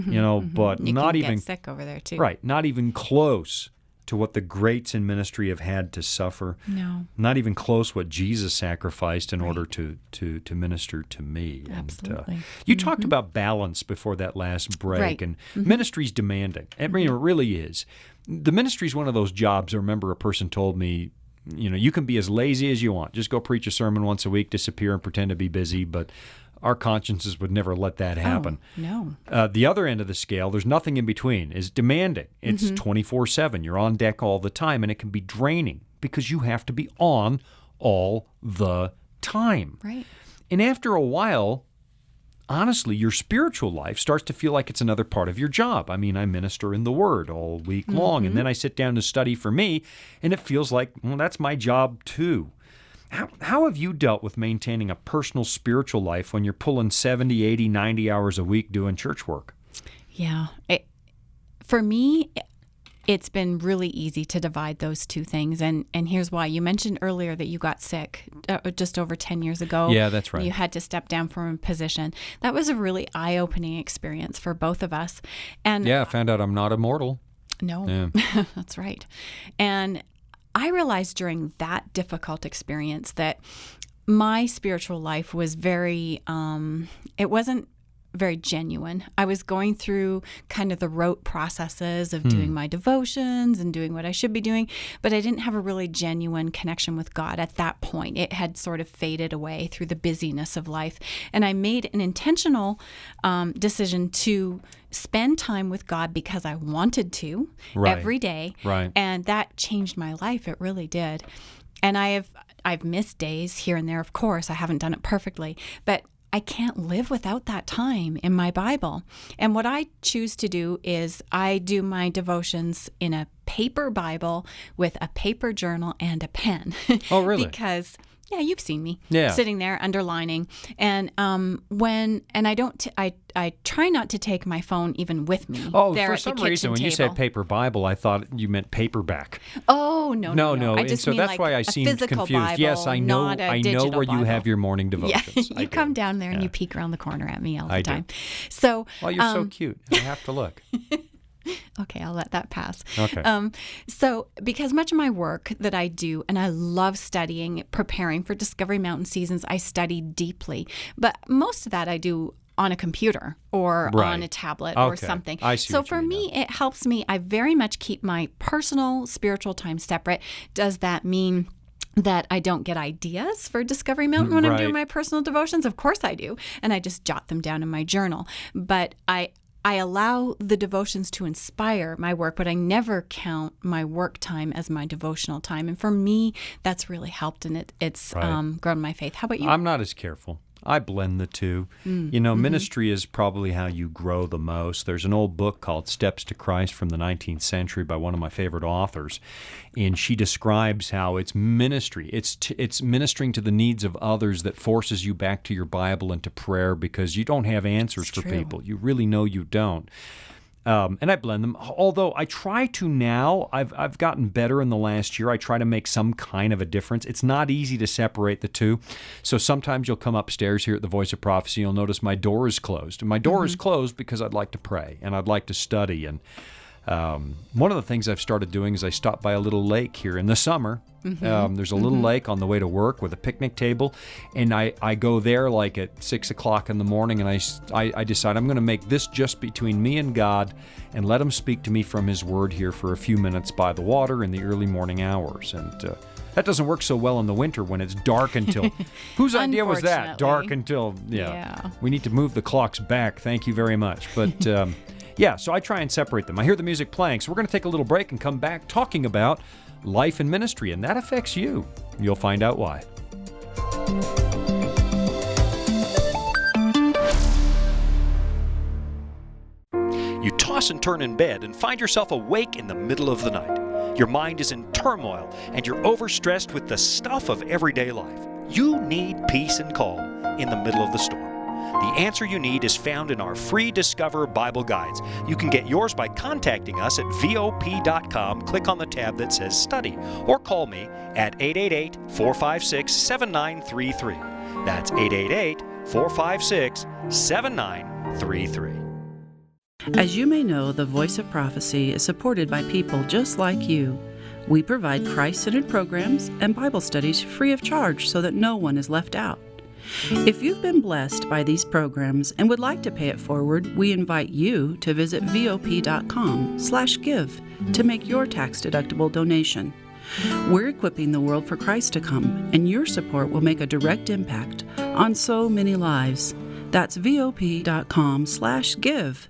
you not can even get sick over there too. Right. Not even close to what the greats in ministry have had to suffer. No. Not even close what Jesus sacrificed in order to minister to me. Absolutely. And, you talked about balance before that last break, Right. and ministry's demanding. I mean, it really is. The ministry is one of those jobs. I remember a person told me, you can be as lazy as you want. Just go preach a sermon once a week, disappear and pretend to be busy, but our consciences would never let that happen. Oh, no. The other end of the scale, there's nothing in between, is demanding. It's 24/7. You're on deck all the time, and it can be draining because you have to be on all the time. Right. And after a while, honestly, your spiritual life starts to feel like it's another part of your job. I mean, I minister in the Word all week long, and then I sit down to study for me, and it feels like, well, that's my job too. How have you dealt with maintaining a personal spiritual life when you're pulling 70, 80, 90 hours a week doing church work? Yeah. For me, it's been really easy to divide those two things. And here's why. You mentioned earlier that you got sick just over 10 years ago. Yeah, that's right. You had to step down from a position. That was a really eye-opening experience for both of us. And I found out I'm not immortal. No, Yeah. That's right. And I realized during that difficult experience that my spiritual life was it wasn't very genuine. I was going through kind of the rote processes of doing my devotions and doing what I should be doing, but I didn't have a really genuine connection with God at that point. It had sort of faded away through the busyness of life. And I made an intentional decision to spend time with God because I wanted to every day. Right. And that changed my life. It really did. And I've missed days here and there, of course. I haven't done it perfectly, but I can't live without that time in my Bible. And what I choose to do is I do my devotions in a paper Bible with a paper journal and a pen. Oh, really? Because you've seen me sitting there underlining. And I try not to take my phone even with me. Oh, there for at the some kitchen reason, when you table. said paper Bible, I thought you meant paperback. Oh, no. I and just so mean that's like why I a seemed physical confused. Bible, Yes, I know. not a I know digital where you Bible. have your morning devotions. Yeah, you come down there and you peek around the corner at me all the time. So, well, you're so cute. I have to look. Okay, I'll let that pass. Okay. So because much of my work that I do, and I love studying, preparing for Discovery Mountain seasons, I study deeply. But most of that I do on a computer or on a tablet or something. I see so what you for mean me, now. it helps me. I very much keep my personal spiritual time separate. Does that mean that I don't get ideas for Discovery Mountain when I'm doing my personal devotions? Of course I do. And I just jot them down in my journal. But I allow the devotions to inspire my work, but I never count my work time as my devotional time. And for me, that's really helped, and it's grown my faith. How about you? I'm not as careful. I blend the two. Ministry is probably how you grow the most. There's an old book called Steps to Christ from the 19th century by one of my favorite authors, and she describes how it's ministry. It's ministering to the needs of others that forces you back to your Bible and to prayer because you don't have answers for people. You really know you don't. And I blend them. Although I try to now, I've gotten better in the last year. I try to make some kind of a difference. It's not easy to separate the two. So sometimes you'll come upstairs here at the Voice of Prophecy. You'll notice my door is closed. And my door is closed because I'd like to pray and I'd like to study. And one of the things I've started doing is I stop by a little lake here in the summer. There's a little lake on the way to work with a picnic table, and I go there like at 6 o'clock in the morning, and I decide I'm going to make this just between me and God and let Him speak to me from His Word here for a few minutes by the water in the early morning hours. And that doesn't work so well in the winter when it's dark until... Whose idea was that? Dark until... Yeah. We need to move the clocks back. Thank you very much. But... so I try and separate them. I hear the music playing, so we're going to take a little break and come back talking about life and ministry, and that affects you. You'll find out why. You toss and turn in bed and find yourself awake in the middle of the night. Your mind is in turmoil, and you're overstressed with the stuff of everyday life. You need peace and calm in the middle of the storm. The answer you need is found in our free Discover Bible Guides. You can get yours by contacting us at VOP.com. Click on the tab that says Study, or call me at 888-456-7933. That's 888-456-7933. As you may know, the Voice of Prophecy is supported by people just like you. We provide Christ-centered programs and Bible studies free of charge so that no one is left out. If you've been blessed by these programs and would like to pay it forward, we invite you to visit VOP.com/give to make your tax-deductible donation. We're equipping the world for Christ to come, and your support will make a direct impact on so many lives. That's VOP.com/give.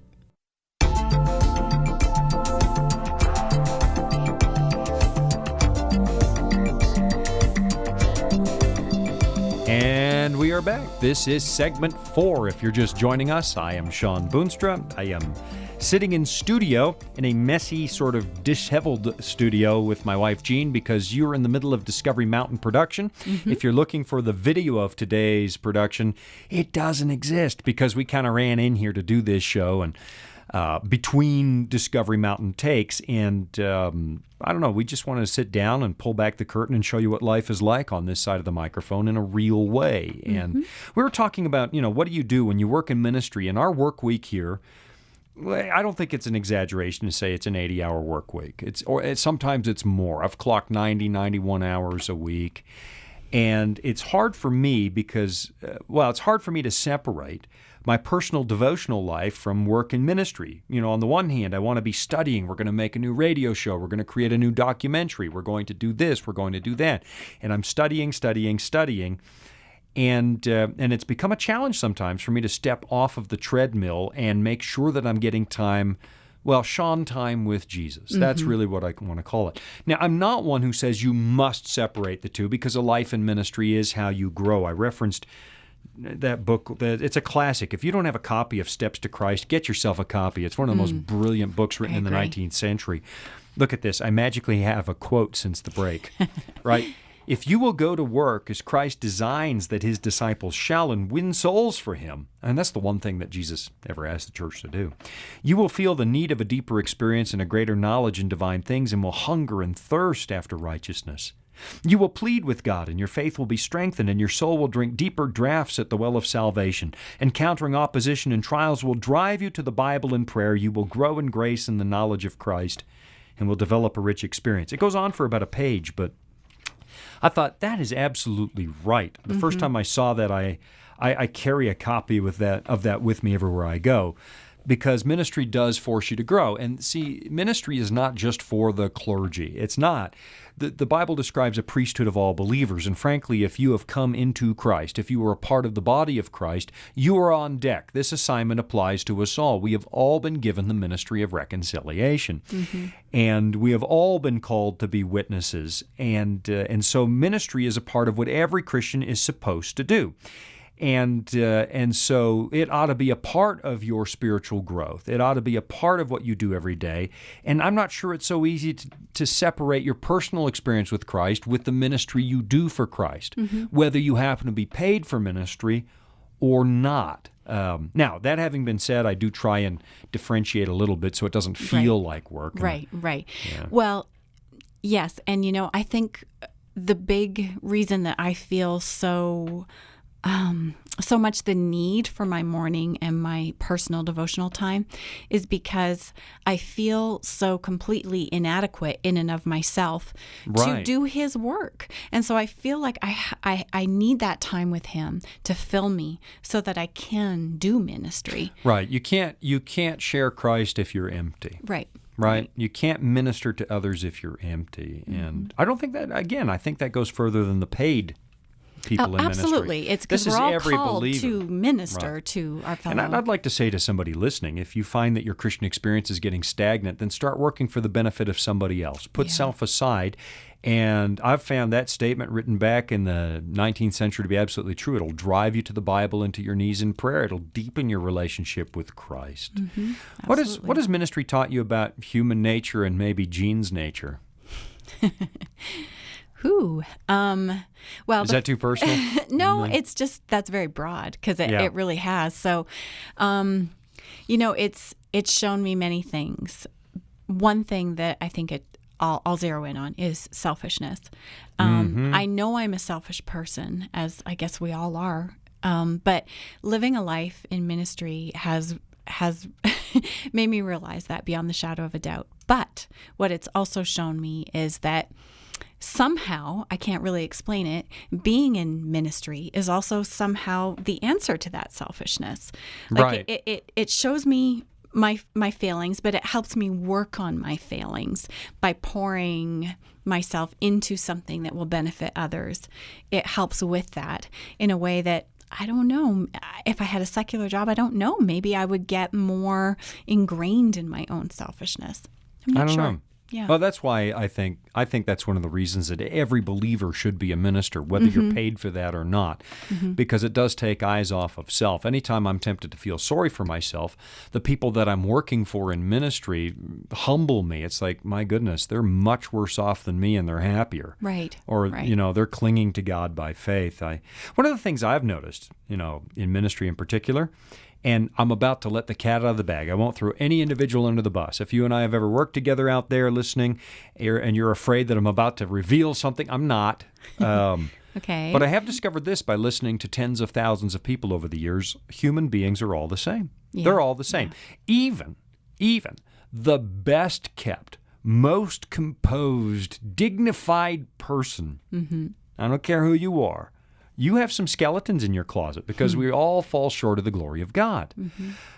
And we are back. This is segment 4. If you're just joining us, I am Shawn Boonstra. I am Sitting in studio, in a messy, sort of disheveled studio with my wife Jean, because you're in the middle of Discovery Mountain production. If you're looking for the video of today's production, it doesn't exist because we kind of ran in here to do this show and between Discovery Mountain takes, and I don't know, we just wanted to sit down and pull back the curtain and show you what life is like on this side of the microphone in a real way. And we were talking about, what do you do when you work in ministry? In our work week here, I don't think it's an exaggeration to say it's an 80-hour work week. Sometimes it's more. I've clocked 90, 91 hours a week. And it's hard for me because, it's hard for me to separate my personal devotional life from work and ministry. On the one hand, I want to be studying. We're going to make a new radio show. We're going to create a new documentary. We're going to do this. We're going to do that. And I'm studying. And it's become a challenge sometimes for me to step off of the treadmill and make sure that I'm getting time, Shawn time with Jesus. That's really what I want to call it. Now, I'm not one who says you must separate the two because a life in ministry is how you grow. I referenced that book. It's a classic. If you don't have a copy of Steps to Christ, get yourself a copy. It's one of the most brilliant books written in the 19th century. Look at this. I magically have a quote since the break, right? If you will go to work as Christ designs that his disciples shall and win souls for him, and that's the one thing that Jesus ever asked the church to do, you will feel the need of a deeper experience and a greater knowledge in divine things and will hunger and thirst after righteousness. You will plead with God, and your faith will be strengthened, and your soul will drink deeper draughts at the well of salvation. Encountering opposition and trials will drive you to the Bible and prayer. You will grow in grace and the knowledge of Christ, and will develop a rich experience. It goes on for about a page, but I thought that is absolutely right. The first time I saw that, I carry a copy of that with me everywhere I go, because ministry does force you to grow. And see, ministry is not just for the clergy. It's not. The Bible describes a priesthood of all believers, and frankly, if you have come into Christ, if you are a part of the body of Christ, you are on deck. This assignment applies to us all. We have all been given the ministry of reconciliation, and we have all been called to be witnesses, and so ministry is a part of what every Christian is supposed to do. And so it ought to be a part of your spiritual growth. It ought to be a part of what you do every day. And I'm not sure it's so easy to separate your personal experience with Christ with the ministry you do for Christ, whether you happen to be paid for ministry or not. Now, that having been said, I do try and differentiate a little bit so it doesn't feel like work. Right. Yeah. Well, yes. And, I think the big reason that I feel so much the need for my morning and my personal devotional time is because I feel so completely inadequate in and of myself to do his work. And so I feel like I need that time with him to fill me so that I can do ministry. Right. You can't share Christ if you're empty. Right. You can't minister to others if you're empty. And I don't think that, again, I think that goes further than the paid people in absolutely. ministry. It's because we're all called believer. to minister to our fellow. And I'd like to say to somebody listening, if you find that your Christian experience is getting stagnant, then start working for the benefit of somebody else. Put self aside. And I've found that statement written back in the 19th century to be absolutely true. It'll drive you to the Bible and to your knees in prayer. It'll deepen your relationship with Christ. What has ministry taught you about human nature and maybe Jean's nature? Well, is that too personal? No, it's just that's very broad because it really has. So, it's shown me many things. One thing that I think I'll zero in on is selfishness. I know I'm a selfish person, as I guess we all are. But living a life in ministry has made me realize that beyond the shadow of a doubt. But what it's also shown me is that somehow, I can't really explain it, being in ministry is also somehow the answer to that selfishness. It shows me my failings, but it helps me work on my failings by pouring myself into something that will benefit others. It helps with that in a way that I don't know. If I had a secular job, I don't know. Maybe I would get more ingrained in my own selfishness. I'm not sure. Know. Yeah. Well, that's why I think that's one of the reasons that every believer should be a minister, whether you're paid for that or not, because it does take eyes off of self. Anytime I'm tempted to feel sorry for myself, the people that I'm working for in ministry humble me. It's like, my goodness, they're much worse off than me, and they're happier. Right. Or, right. They're clinging to God by faith. One of the things I've noticed, in ministry in particular, and I'm about to let the cat out of the bag. I won't throw any individual under the bus. If you and I have ever worked together out there listening, and you're afraid that I'm about to reveal something, I'm not. Okay. But I have discovered this by listening to tens of thousands of people over the years. Human beings are all the same. Yeah. They're all the same. Yeah. Even the best kept, most composed, dignified person, I don't care who you are, you have some skeletons in your closet because we all fall short of the glory of God.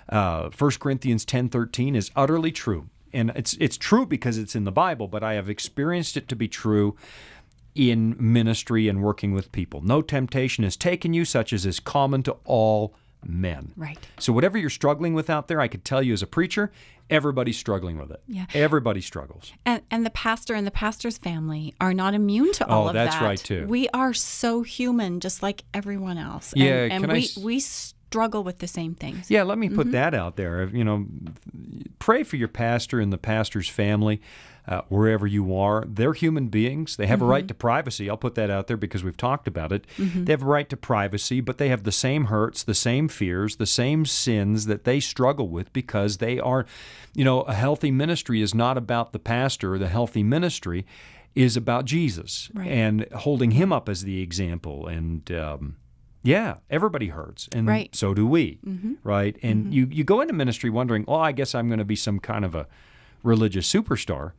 1 Corinthians 10:13 is utterly true. And it's true because it's in the Bible, but I have experienced it to be true in ministry and working with people. No temptation has taken you such as is common to all men. Right. So whatever you're struggling with out there, I could tell you as a preacher, everybody's struggling with it. Yeah. Everybody struggles. And the pastor and the pastor's family are not immune to all of that. Oh, that's right, too. We are so human, just like everyone else. Yeah, and we struggle with the same things. Yeah, let me put that out there. Pray for your pastor and the pastor's family. Wherever you are, they're human beings. They have a right to privacy. I'll put that out there because we've talked about it. They have a right to privacy, but they have the same hurts, the same fears, the same sins that they struggle with because they are, a healthy ministry is not about the pastor. The healthy ministry is about Jesus and holding him up as the example. And everybody hurts, and so do we, right? And you go into ministry wondering, I guess I'm going to be some kind of a religious superstar.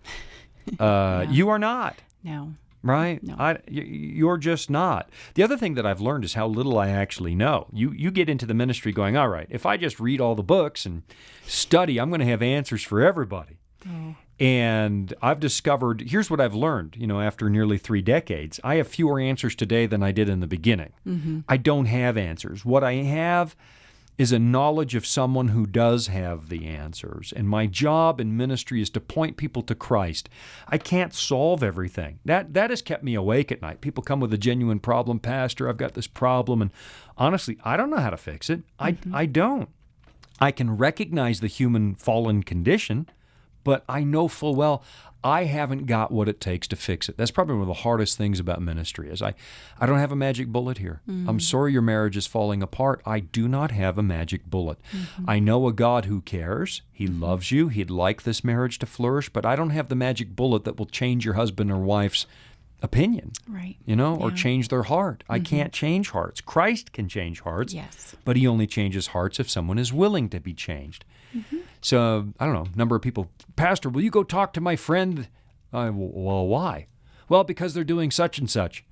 You are not. No. Right? No. You're just not. The other thing that I've learned is how little I actually know. You get into the ministry going, all right, if I just read all the books and study, I'm going to have answers for everybody. Oh. And I've discovered, here's what I've learned, after nearly 3 decades. I have fewer answers today than I did in the beginning. I don't have answers. What I have is a knowledge of someone who does have the answers. And my job in ministry is to point people to Christ. I can't solve everything. That has kept me awake at night. People come with a genuine problem, Pastor, I've got this problem. And honestly, I don't know how to fix it. I don't. I can recognize the human fallen condition, but I know full well I haven't got what it takes to fix it. That's probably one of the hardest things about ministry is I don't have a magic bullet here. I'm sorry your marriage is falling apart. I do not have a magic bullet. I know a God who cares. He loves you. He'd like this marriage to flourish, but I don't have the magic bullet that will change your husband or wife's opinion, right? Or change their heart. I can't change hearts. Christ can change hearts, yes, but he only changes hearts if someone is willing to be changed. So, I don't know, number of people, Pastor, will you go talk to my friend? Well, why? Well, because they're doing such and such.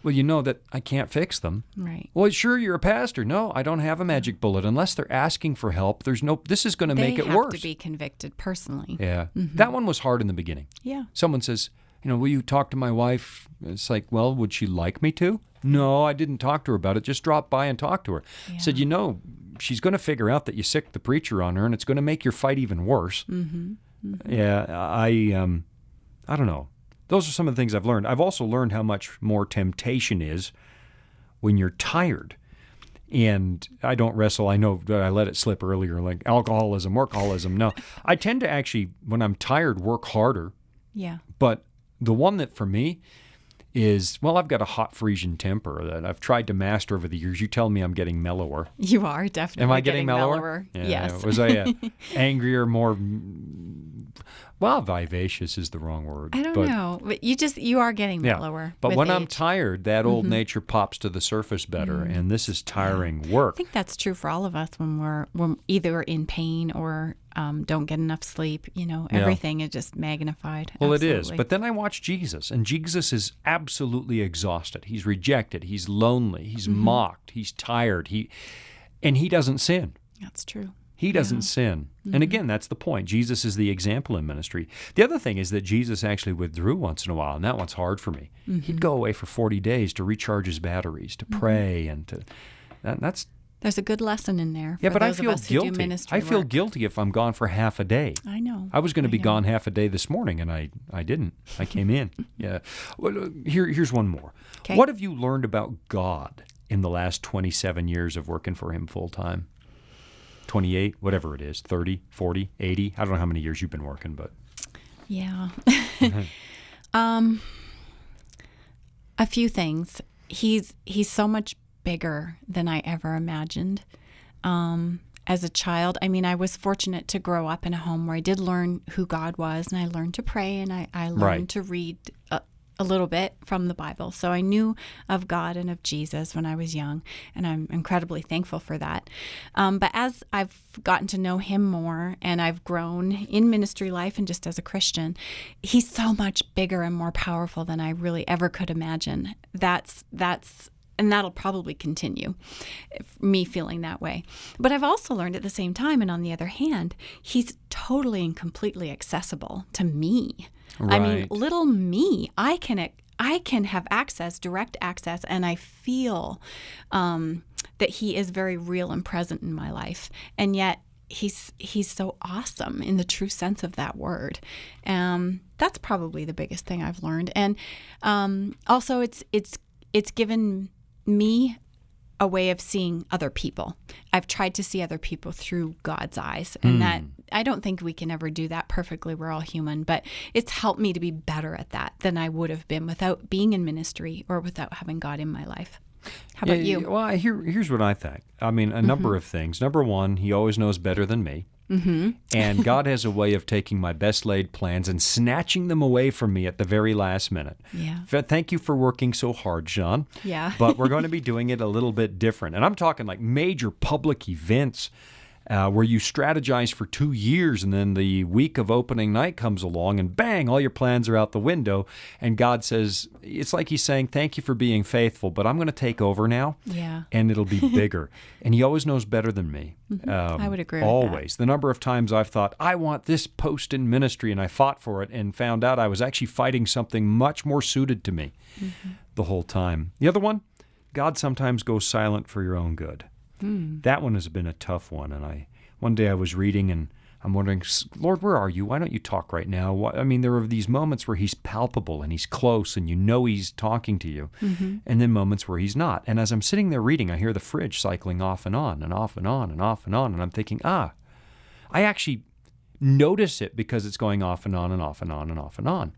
Well, you know that I can't fix them. Right. Well, sure, you're a pastor. No, I don't have a magic bullet. Unless they're asking for help, this is going to make it worse. They have to be convicted personally. Yeah. That one was hard in the beginning. Yeah. Someone says, will you talk to my wife? It's like, well, would she like me to? No, I didn't talk to her about it. Just drop by and talk to her. Yeah. Said, she's going to figure out that you sicked the preacher on her, and it's going to make your fight even worse. Yeah, I don't know. Those are some of the things I've learned. I've also learned how much more temptation is when you're tired. And I don't wrestle. I know that I let it slip earlier, like alcoholism, workaholism. No, I tend to actually, when I'm tired, work harder. Yeah. But the one that for me is, I've got a hot Frisian temper that I've tried to master over the years. You tell me I'm getting mellower. You are definitely. Am I getting mellower? Yeah, yes. Was I angrier, more, vivacious is the wrong word. I don't know. But you are getting mellower. But when age. I'm tired, that old nature pops to the surface better. And this is tiring work. I think that's true for all of us when we're either in pain or don't get enough sleep. Everything is just magnified. Well, Absolutely. It is. But then I watch Jesus, and Jesus is absolutely exhausted. He's rejected. He's lonely. He's mocked. He's tired. And he doesn't sin. That's true. He doesn't sin. And again, that's the point. Jesus is the example in ministry. The other thing is that Jesus actually withdrew once in a while, and that one's hard for me. He'd go away for 40 days to recharge his batteries, to pray, and to that's There's a good lesson in there. Yeah, for but I those of feel us who do guilty. ministry I feel work. guilty if I'm gone for half a day. I know. I was going to be know. gone half a day this morning, and I didn't. I came in. Yeah. Well, here's one more. Okay. What have you learned about God in the last 27 years of working for Him full time? 28, whatever it is, 30, 40, 80. I don't know how many years you've been working, but. Yeah. A few things. He's so much bigger than I ever imagined. As a child, I mean, I was fortunate to grow up in a home where I did learn who God was, and I learned to pray, and I learned Right. to read a little bit from the Bible. So I knew of God and of Jesus when I was young, and I'm incredibly thankful for that. But as I've gotten to know Him more, and I've grown in ministry life and just as a Christian, He's so much bigger and more powerful than I really ever could imagine. And that'll probably continue, me feeling that way. But I've also learned at the same time, and on the other hand, He's totally and completely accessible to me. I mean, Right. little me, I can have access, direct access, and I feel that He is very real and present in my life. And yet He's so awesome in the true sense of that word. That's probably the biggest thing I've learned. And also, it's given me a way of seeing other people. I've tried to see other people through God's eyes, and that I don't think we can ever do that perfectly. We're all human, but it's helped me to be better at that than I would have been without being in ministry or without having God in my life. How about you? Well, here's what I think. I mean, a number of things. Number one, He always knows better than me. Mm-hmm. And God has a way of taking my best laid plans and snatching them away from me at the very last minute. Yeah. Thank you for working so hard, Shawn. Yeah. But we're going to be doing it a little bit different. And I'm talking like major public events where you strategize for 2 years, and then the week of opening night comes along, and bang, all your plans are out the window. And God says, it's like He's saying, thank you for being faithful, but I'm going to take over now. Yeah. And it'll be bigger. And He always knows better than me. I would agree with always. The number of times I've thought, I want this post in ministry, and I fought for it and found out I was actually fighting something much more suited to me the whole time. The other one, God sometimes goes silent for your own good. That one has been a tough one. And one day I was reading, and I'm wondering, Lord, where are you? Why don't you talk right now? I mean, there are these moments where He's palpable and He's close and you know He's talking to you, and then moments where He's not. And as I'm sitting there reading, I hear the fridge cycling off and on and off and on and off and on, and I'm thinking, I actually notice it because it's going off and on and off and on and off and on.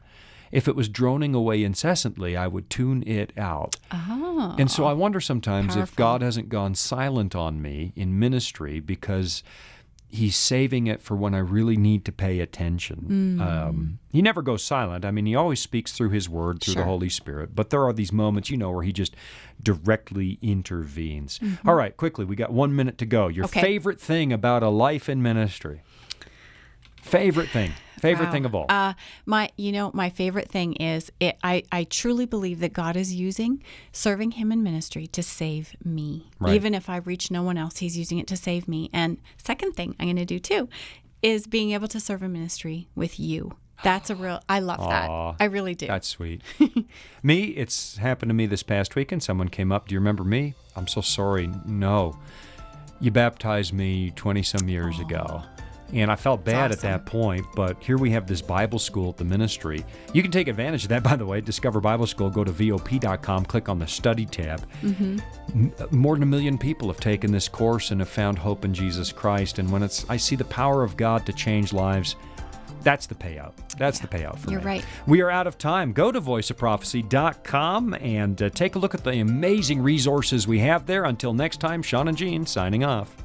If it was droning away incessantly, I would tune it out. Oh. And so I wonder sometimes if Powerful. God hasn't gone silent on me in ministry because He's saving it for when I really need to pay attention. He never goes silent. I mean, He always speaks through His Word, through the Holy Spirit. But there are these moments, where He just directly intervenes. All right, quickly, we got 1 minute to go. Your Okay. favorite thing about a life in ministry? Favorite thing. Favorite Wow. thing of all. My favorite thing is I truly believe that God is using serving Him in ministry to save me. Right. Even if I reach no one else, He's using it to save me. And second thing I'm going to do too is being able to serve in ministry with you. That's I love that. Aw, I really do. That's sweet. Me, it's happened to me this past weekend. Someone came up. Do you remember me? I'm so sorry. No. You baptized me 20-some years ago. And I felt bad at that point, but here we have this Bible school at the ministry. You can take advantage of that, by the way. Discover Bible School. Go to VOP.com, click on the study tab. More than 1 million people have taken this course and have found hope in Jesus Christ. And when I see the power of God to change lives, that's the payout. That's the payout for me. You're right. We are out of time. Go to voiceofprophecy.com and take a look at the amazing resources we have there. Until next time, Shawn and Jean signing off.